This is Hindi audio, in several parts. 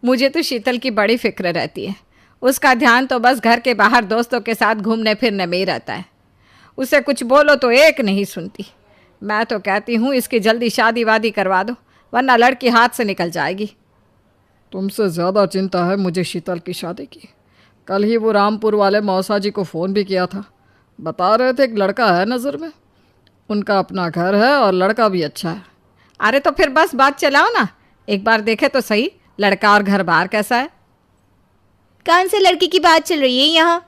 मुझे तो शीतल की बड़ी फिक्र रहती है। उसका ध्यान तो बस घर के बाहर दोस्तों के साथ घूमने फिरने में ही रहता है। उसे कुछ बोलो तो एक नहीं सुनती। मैं तो कहती हूँ इसकी जल्दी शादी वादी करवा दो, वरना लड़की हाथ से निकल जाएगी। तुमसे ज़्यादा चिंता है मुझे शीतल की शादी की। कल ही वो रामपुर वाले मौसा जी को फ़ोन भी किया था। बता रहे थे एक लड़का है नज़र में। उनका अपना घर है और लड़का भी अच्छा है। अरे तो फिर बस बात चलाओ ना, एक बार देखे तो सही लड़का और घर बार कैसा है। कौन से लड़की की बात चल रही है यहाँ?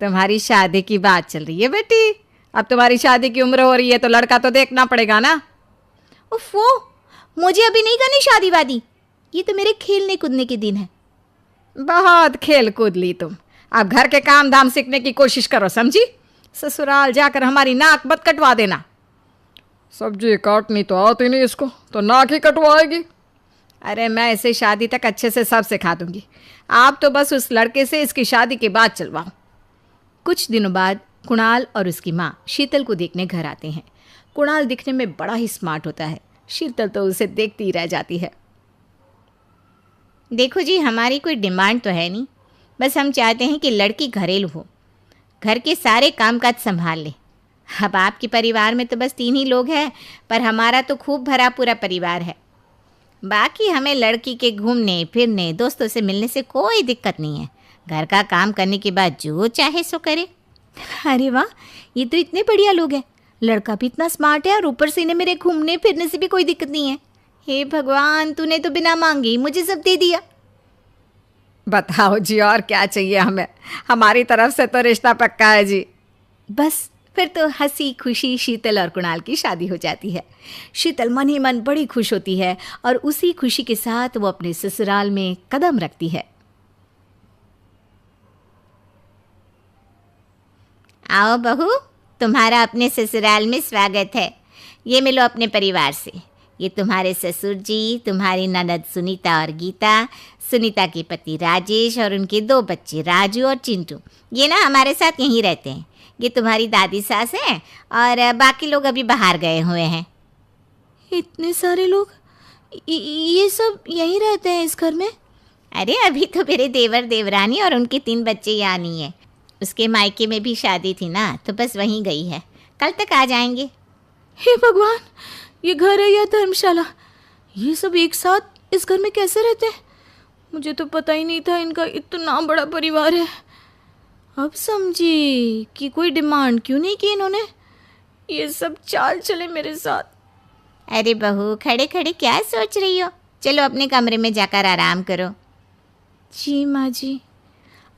तुम्हारी शादी की बात चल रही है बेटी। अब तुम्हारी शादी की उम्र हो रही है तो लड़का तो देखना पड़ेगा ना। उफ़ो, मुझे अभी नहीं करनी शादी वादी। ये तो मेरे खेलने कूदने के दिन है। बहुत खेल कूद ली तुम। अब घर के काम धाम सीखने की कोशिश करो, समझी? ससुराल जाकर हमारी नाक मत कटवा देना। सब्जी काटनी तो आती नहीं इसको, तो नाक ही कटवाएगी। अरे मैं इसे शादी तक अच्छे से सब सिखा दूंगी। आप तो बस उस लड़के से इसकी शादी के बाद चलवाओ। कुछ दिनों बाद कुणाल और उसकी माँ शीतल को देखने घर आते हैं। कुणाल दिखने में बड़ा ही स्मार्ट होता है। शीतल तो उसे देखती ही रह जाती है। देखो जी, हमारी कोई डिमांड तो है नहीं, बस हम चाहते हैं कि लड़की घरेलू हो, घर के सारे कामकाज संभाल ले। अब आपके परिवार में तो बस 3 ही लोग हैं, पर हमारा तो खूब भरा पूरा परिवार है। बाकी हमें लड़की के घूमने फिरने दोस्तों से मिलने से कोई दिक्कत नहीं है। घर का काम करने के बाद जो चाहे सो करे। अरे वाह, ये तो इतने बढ़िया लोग हैं। लड़का भी इतना स्मार्ट है और ऊपर से इन्हें मेरे घूमने फिरने से भी कोई दिक्कत नहीं है। हे भगवान, तूने तो बिना मांगे ही मुझे सब दे दिया। बताओ जी, और क्या चाहिए हमें? हमारी तरफ से तो रिश्ता पक्का है जी। बस फिर तो हंसी खुशी शीतल और कुणाल की शादी हो जाती है। शीतल मन ही मन बड़ी खुश होती है और उसी खुशी के साथ वो अपने ससुराल में कदम रखती है। आओ बहू, तुम्हारा अपने ससुराल में स्वागत है। ये मिलो अपने परिवार से। ये तुम्हारे ससुर जी, तुम्हारी ननद सुनीता और गीता, सुनीता के पति राजेश और उनके 2 बच्चे राजू और चिंटू। ये ना हमारे साथ यहीं रहते हैं। ये तुम्हारी दादी सास हैं और बाकी लोग अभी बाहर गए हुए हैं। इतने सारे लोग, ये सब यहीं रहते हैं इस घर में? अरे अभी तो मेरे देवर देवरानी और उनके 3 बच्चे यहाँ नहीं है। उसके मायके में भी शादी थी ना, तो बस वहीं गई है। कल तक आ जाएंगे। हे भगवान, ये घर है या धर्मशाला? ये सब एक साथ इस घर में कैसे रहते हैं? मुझे तो पता ही नहीं था इनका इतना बड़ा परिवार है। अब समझी कि कोई डिमांड क्यों नहीं की इन्होंने। ये सब चाल चले मेरे साथ। अरे बहू, खड़े खड़े क्या सोच रही हो? चलो अपने कमरे में जाकर आराम करो। जी माँ जी।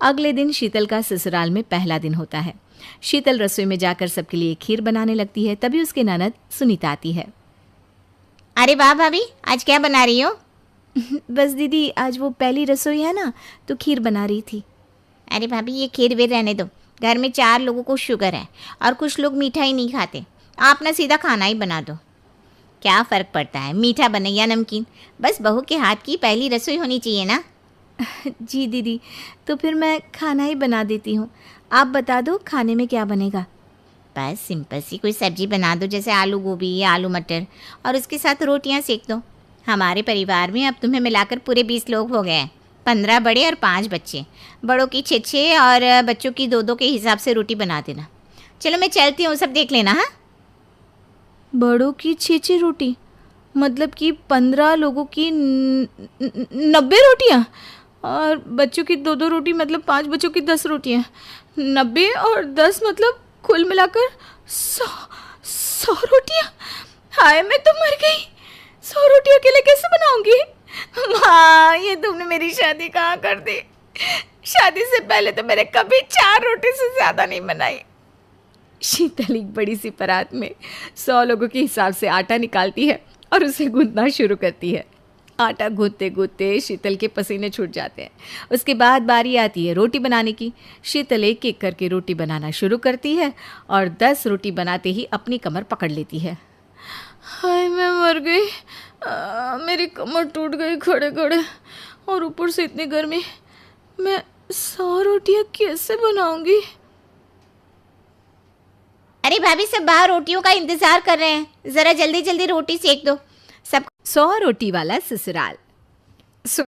अगले दिन शीतल का ससुराल में पहला दिन होता है। शीतल रसोई में जाकर सबके लिए खीर बनाने लगती है। तभी उसके ननद सुनीता आती है। अरे वाह भाभी, आज क्या बना रही हो? बस दीदी, आज वो पहली रसोई है ना, तो खीर बना रही थी। अरे भाभी, ये खीर वीर रहने दो। घर में 4 लोगों को शुगर है और कुछ लोग मीठा ही नहीं खाते। आप ना सीधा खाना ही बना दो। क्या फ़र्क पड़ता है, मीठा बने या नमकीन? बस बहू के हाथ की पहली रसोई होनी चाहिए ना। जी दीदी, तो फिर मैं खाना ही बना देती हूँ। आप बता दो खाने में क्या बनेगा? बस सिंपल सी कोई सब्जी बना दो, जैसे आलू गोभी या आलू मटर, और उसके साथ रोटियाँ सेक दो। हमारे परिवार में अब तुम्हें मिलाकर पूरे 20 लोग हो गए हैं। 15 बड़े और 5 बच्चे। बड़ों की 6 और बच्चों की 2 के हिसाब से रोटी बना देना। चलो मैं चलती हूँ, सब देख लेना। हाँ, बड़ों की 6 रोटी मतलब कि 15 लोगों की 90 रोटियाँ, और बच्चों की 2 रोटी मतलब 5 बच्चों की 10 रोटियाँ। 90 और 10 मतलब कुल मिलाकर 100 रोटियाँ। हाय, मैं तो मर गई। 100 रोटी अकेले कैसे बनाऊंगी? माँ, ये तुमने मेरी शादी कहाँ कर दी? शादी से पहले तो मैंने कभी 4 रोटी से ज़्यादा नहीं बनाई। शीतल एक बड़ी सी परात में 100 लोगों के हिसाब से आटा निकालती है और उसे गूंथना शुरू करती है। आटा गूंथते गूंथते शीतल के पसीने छूट जाते हैं। उसके बाद बारी आती है रोटी बनाने की। शीतल एक एक करके रोटी बनाना शुरू करती है और 10 रोटी बनाते ही अपनी कमर पकड़ लेती है। हाय, मैं मर गई। मेरी कमर टूट गई खड़े खड़े, और ऊपर से इतनी गर्मी। मैं 100 रोटियाँ कैसे बनाऊंगी? अरे भाभी, सब बाहर रोटियों का इंतजार कर रहे हैं, ज़रा जल्दी जल्दी रोटी सेक दो। सब 100 रोटी वाला ससुराल।